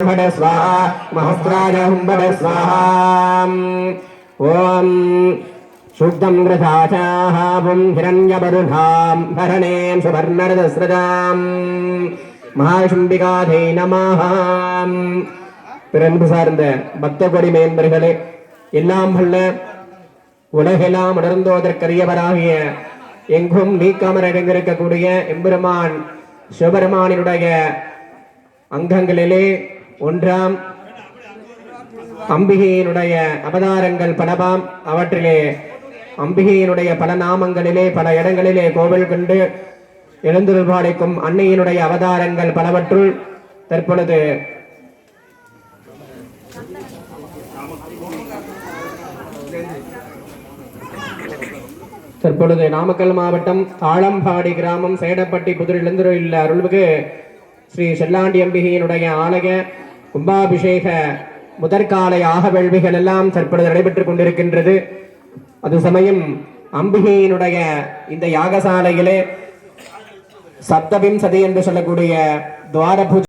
स्वाहा महस्राजहुंबड स्वाहा ओम शुद्धं ग्रथाचाहावं हिरण्यवरुधां भरणें सुवर्णरदस्रजां महाशुंबिकाधै नमः பிறன்பு சார்ந்த பக்த கொடி மேன்பர்களே, எல்லாம் வல்ல உலகெல்லாம் உணர்ந்தோதற்கரியவராகிய எங்கும் நீக்காமர் அடங்கியிருக்கக்கூடிய எம்பெருமான் சிவபெருமானினுடைய அங்கங்களிலே ஒன்றாம் அம்பிகையினுடைய அவதாரங்கள் பலவாம். அவற்றிலே அம்பிகையினுடைய பல நாமங்களிலே பல இடங்களிலே கோவில் கொண்டு எழுந்துருள்பாடிக்கும் அன்னையினுடைய அவதாரங்கள் பலவற்றுள் தற்பொழுது நாமக்கல் மாவட்டம் ஆலம்பாடி கிராமம் சேடப்பட்டி புதூர் எழுந்துள்ள அருள்மிகு ஸ்ரீ செல்லாண்டி அம்பிகையினுடைய ஆலய கும்பாபிஷேக முதற்கால யாக வேள்விகள் எல்லாம் தற்பொழுது நடைபெற்றுக் கொண்டிருக்கின்றது. அது சமயம் அம்பிகையினுடைய இந்த யாகசாலையிலே சப்தவிம்சதி என்று சொல்லக்கூடிய துவார பூஜை